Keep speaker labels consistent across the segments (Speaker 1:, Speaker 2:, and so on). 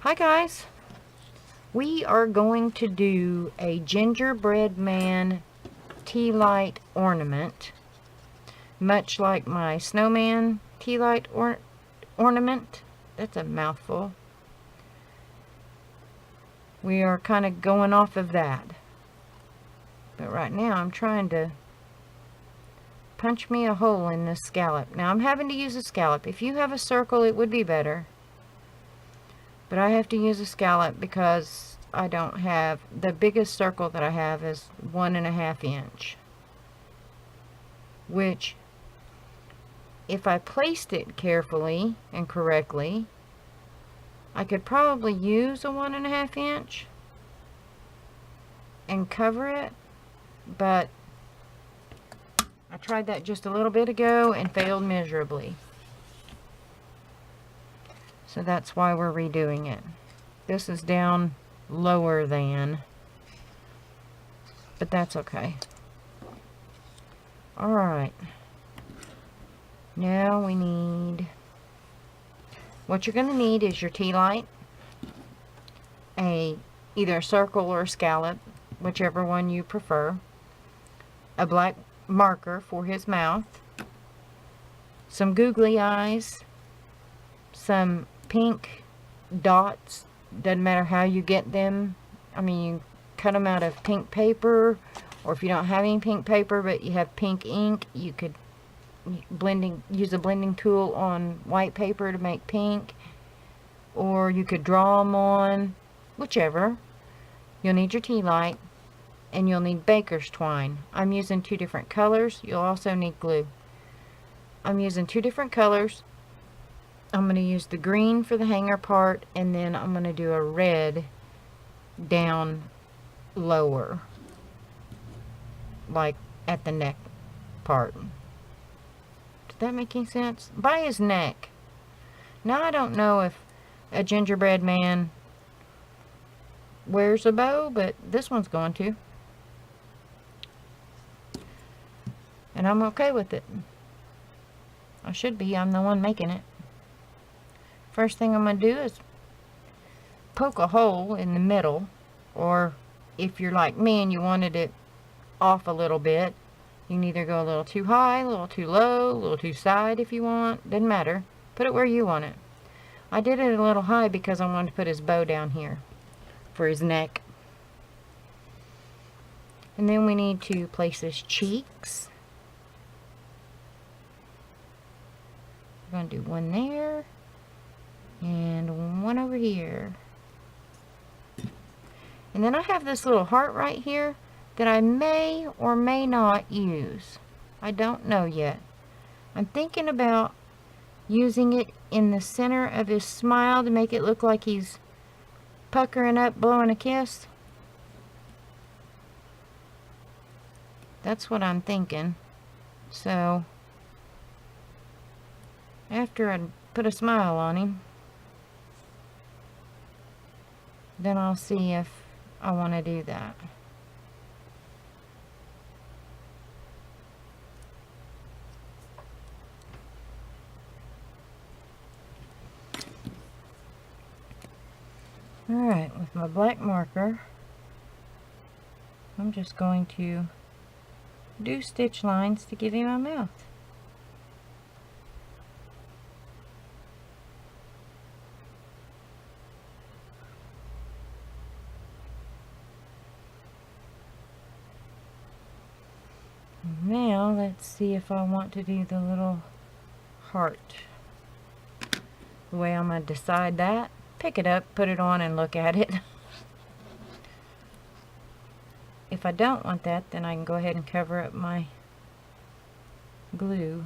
Speaker 1: Hi guys, we are going to do a gingerbread man tea light ornament, much like my snowman tea light ornament. That's a mouthful. We are kind of going off of that, but right now I'm trying to punch me a hole in this scallop. Now I'm having to use a scallop. If you have a circle it would be better, but I have to use a scallop because I don't have, the biggest circle that I have is 1.5 inch, which if I placed it carefully and correctly, I could probably use a 1.5 inch and cover it, but I tried that just a little bit ago and failed miserably. So that's why we're redoing it. This is down lower than, but that's okay. Alright. Now we need, what you're going to need is your tea light, either a circle or a scallop, whichever one you prefer, a black marker for his mouth, some googly eyes, some pink dots, doesn't matter how you get them. I mean, you cut them out of pink paper, or if you don't have any pink paper but you have pink ink, you could use a blending tool on white paper to make pink, or you could draw them on, whichever. You'll need your tea light, and you'll need baker's twine. I'm using 2 different colors. You'll also need glue. I'm using 2 different colors. I'm going to use the green for the hanger part, and then I'm going to do a red down lower, like at the neck part. Does that make any sense? By his neck. Now I don't know if a gingerbread man wears a bow, but this one's going to. And I'm okay with it. I should be. I'm the one making it. First thing I'm going to do is poke a hole in the middle, or if you're like me and you wanted it off a little bit, you can either go a little too high, a little too low, a little too side if you want. Doesn't matter. Put it where you want it. I did it a little high because I wanted to put his bow down here for his neck. And then we need to place his cheeks. We're going to do one there and one over here. And then I have this little heart right here that I may or may not use. I don't know yet. I'm thinking about using it in the center of his smile to make it look like he's puckering up, blowing a kiss. That's what I'm thinking. So after I put a smile on him, then I'll see if I want to do that. Alright, with my black marker, I'm just going to do stitch lines to give him a mouth. Now let's see if I want to do the little heart. The way I'm going to decide that, pick it up, put it on, and look at it. If I don't want that, then I can go ahead and cover up my glue.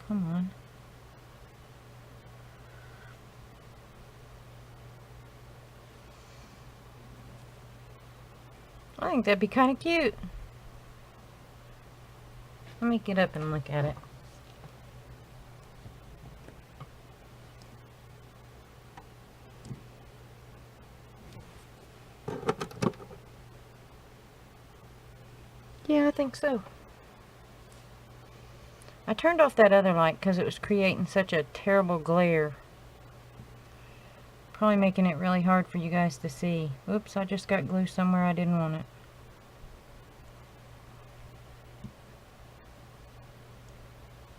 Speaker 1: Come on. I think that'd be kind of cute. Let me get up and look at it. Yeah, I think so. I turned off that other light because it was creating such a terrible glare. Probably making it really hard for you guys to see. Oops, I just got glue somewhere I didn't want it.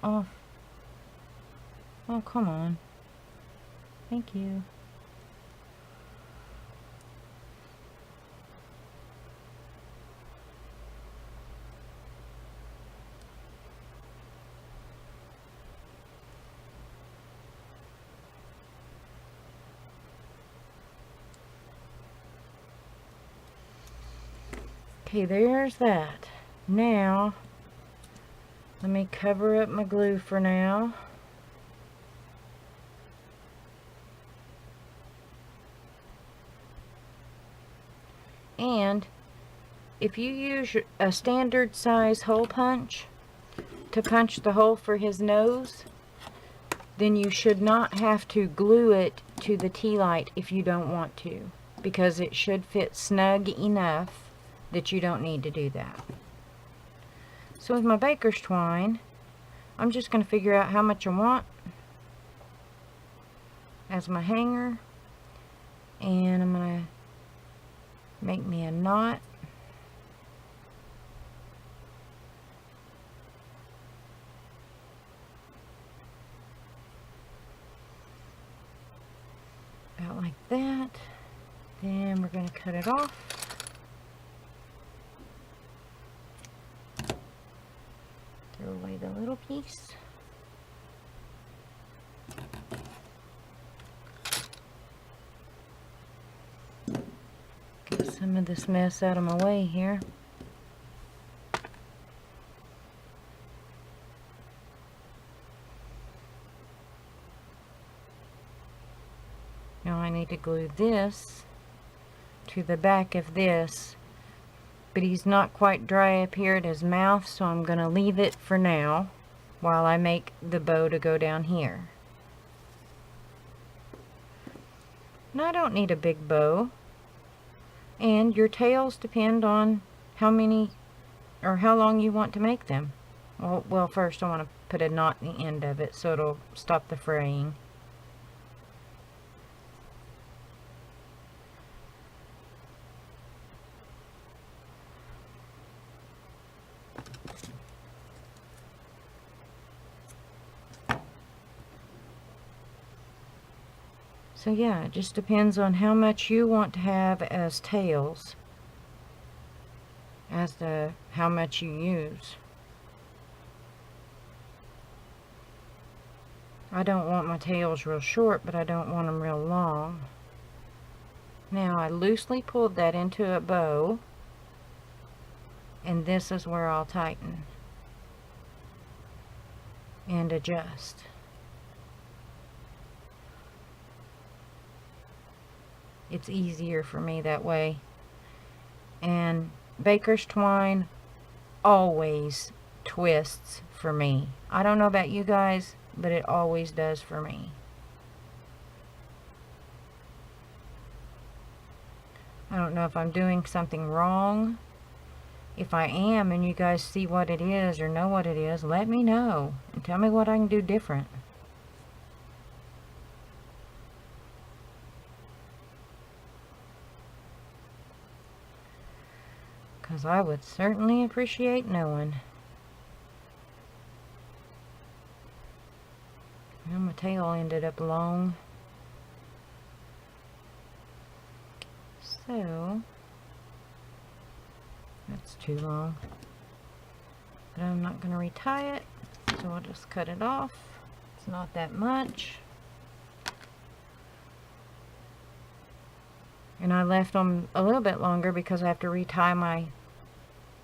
Speaker 1: Off. Oh, come on. Thank you. Okay, there's that. Now, let me cover up my glue for now. And if you use a standard size hole punch to punch the hole for his nose, then you should not have to glue it to the tea light if you don't want to, because it should fit snug enough that you don't need to do that. So with my baker's twine, I'm just going to figure out how much I want as my hanger, and I'm going to make me a knot. About like that. Then we're going to cut it off. Throw away the little piece. Get some of this mess out of my way here. Now I need to glue this to the back of this, but he's not quite dry up here at his mouth, so I'm going to leave it for now while I make the bow to go down here. And I don't need a big bow, and your tails depend on how many or how long you want to make them. Well, first I want to put a knot in the end of it so it'll stop the fraying. So yeah, it just depends on how much you want to have as tails as to how much you use. I don't want my tails real short, but I don't want them real long. Now I loosely pulled that into a bow, and this is where I'll tighten and adjust. It's easier for me that way. And baker's twine always twists for me. I don't know about you guys, but it always does for me. I don't know if I'm doing something wrong. If I am and you guys see what it is or know what it is, let me know and tell me what I can do different. Because I would certainly appreciate knowing. Well, my tail ended up long. So, that's too long. But I'm not going to retie it, so I'll just cut it off. It's not that much. And I left them a little bit longer because I have to retie my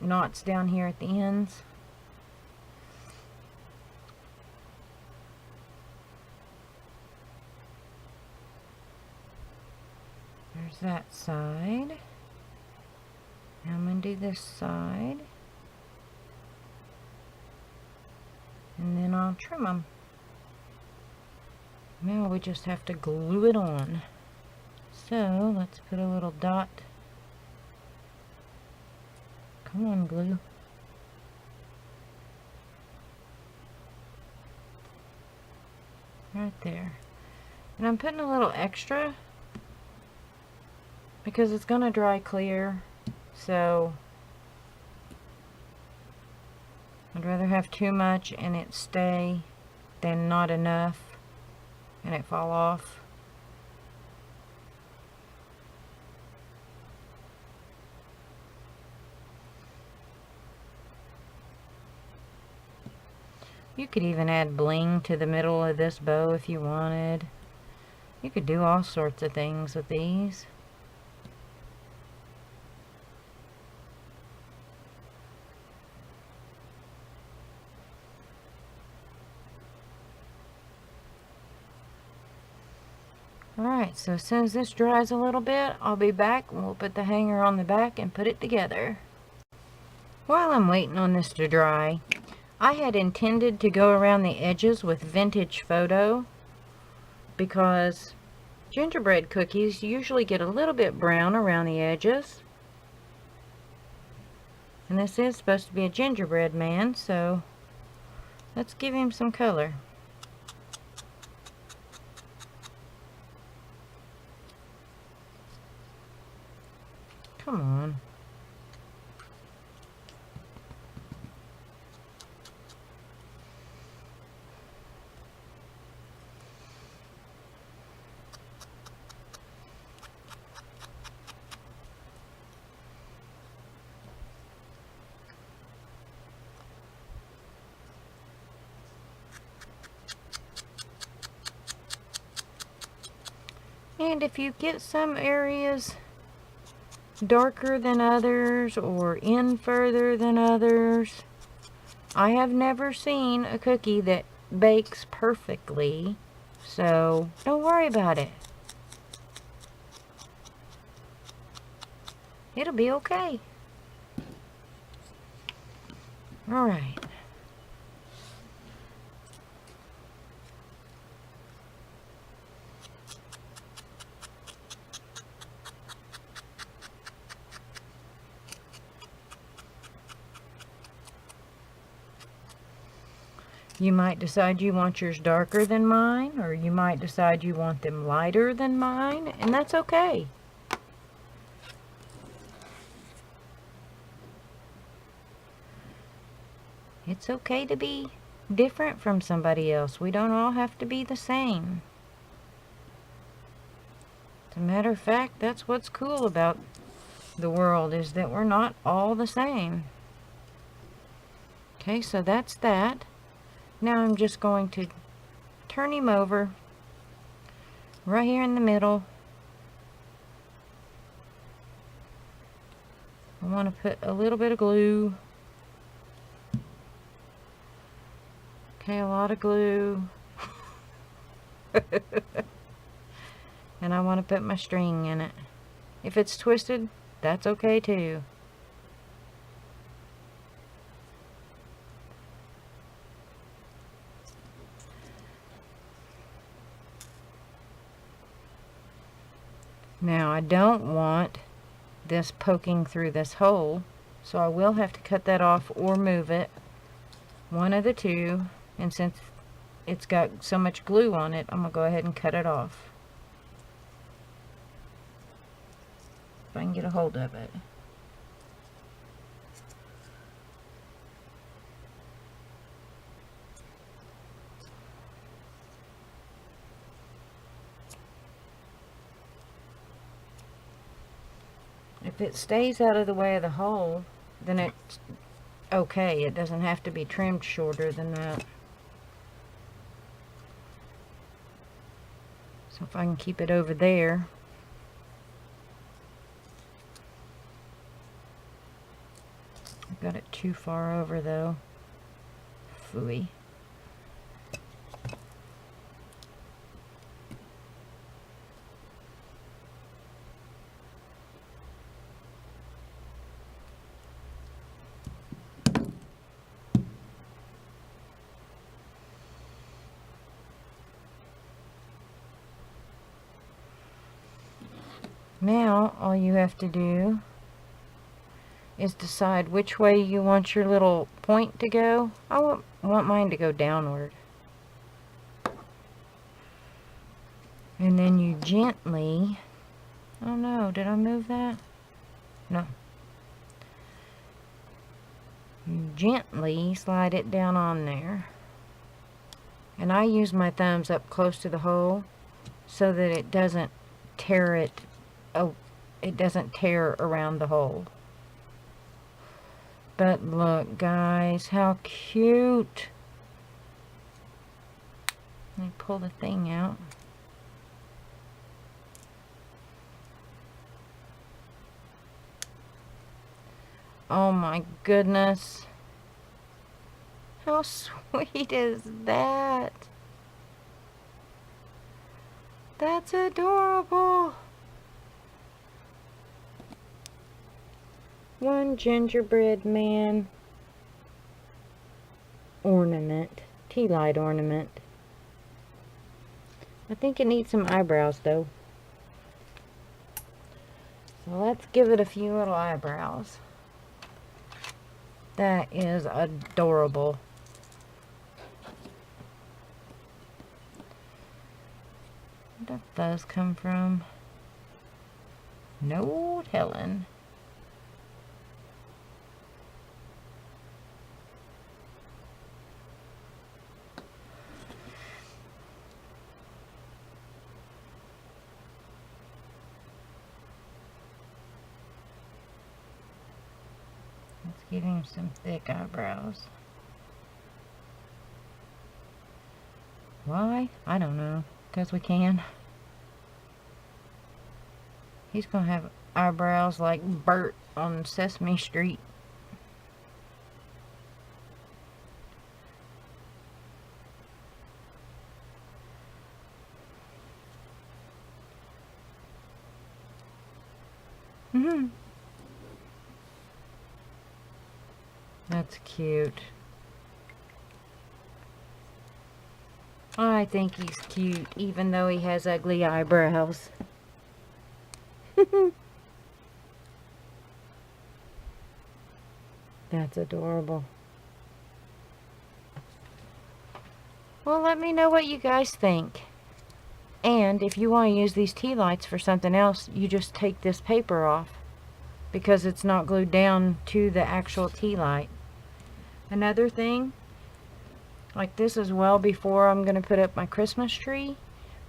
Speaker 1: knots down here at the ends. There's that side. Now I'm going to do this side. And then I'll trim them. Now we just have to glue it on. So let's put a little dot. Come on, glue. right there. And I'm putting a little extra because it's going to dry clear. So I'd rather have too much and it stay than not enough and it fall off. You could even add bling to the middle of this bow if you wanted. You could do all sorts of things with these. Alright, so as soon as this dries a little bit, I'll be back and we'll put the hanger on the back and put it together. While I'm waiting on this to dry, I had intended to go around the edges with vintage photo because gingerbread cookies usually get a little bit brown around the edges. And this is supposed to be a gingerbread man, so let's give him some color. Come on. And if you get some areas darker than others or in further than others, I have never seen a cookie that bakes perfectly, so don't worry about it. It'll be okay. Alright. You might decide you want yours darker than mine, or you might decide you want them lighter than mine, and that's okay. It's okay to be different from somebody else. We don't all have to be the same. As a matter of fact, that's what's cool about the world, is that we're not all the same. Okay, so that's that. Now I'm just going to turn him over right here in the middle. I want to put a little bit of glue. Okay, a lot of glue. And I want to put my string in it. If it's twisted, that's okay too. Now I don't want this poking through this hole, so I will have to cut that off or move it. One of the two, and since it's got so much glue on it, I'm going to go ahead and cut it off. If I can get a hold of it. If it stays out of the way of the hole, then it's okay. It doesn't have to be trimmed shorter than that. So if I can keep it over there. I've got it too far over though. Phooey. Now, all you have to do is decide which way you want your little point to go. I want mine to go downward. And then you gently, oh no, did I move that? No. You gently slide it down on there. And I use my thumbs up close to the hole so that it doesn't tear it, oh, it doesn't tear around the hole. But look, guys, how cute. Let me pull the thing out. Oh my goodness. How sweet is that? That's adorable. One gingerbread man ornament, tea light ornament. I think it needs some eyebrows though. So let's give it a few little eyebrows. That is adorable. Where did those come from? No telling. Let's give him some thick eyebrows. Why? I don't know. Because we can. He's going to have eyebrows like Bert on Sesame Street. That's cute. I think he's cute, even though he has ugly eyebrows. That's adorable. Well, let me know what you guys think. And if you want to use these tea lights for something else, you just take this paper off, because it's not glued down to the actual tea light. Another thing, like this is well before I'm going to put up my Christmas tree,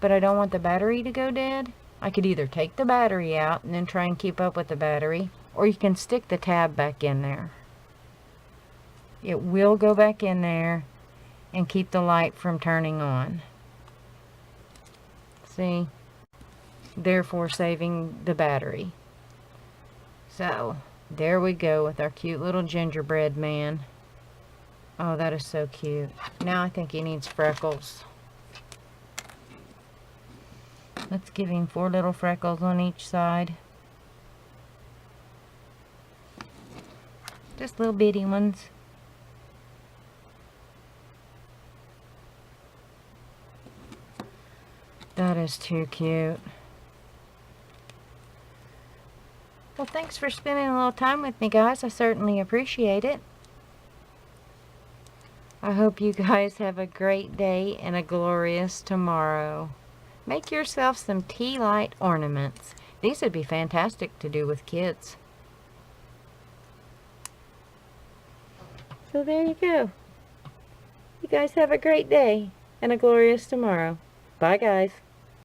Speaker 1: but I don't want the battery to go dead. I could either take the battery out and then try and keep up with the battery, or you can stick the tab back in there. It will go back in there and keep the light from turning on. See? Therefore saving the battery. So, there we go with our cute little gingerbread man. Oh, that is so cute. Now I think he needs freckles. Let's give him 4 little freckles on each side. Just little bitty ones. That is too cute. Well, thanks for spending a little time with me, guys. I certainly appreciate it. I hope you guys have a great day and a glorious tomorrow. Make yourself some tea light ornaments. These would be fantastic to do with kids. So there you go. You guys have a great day and a glorious tomorrow. Bye, guys.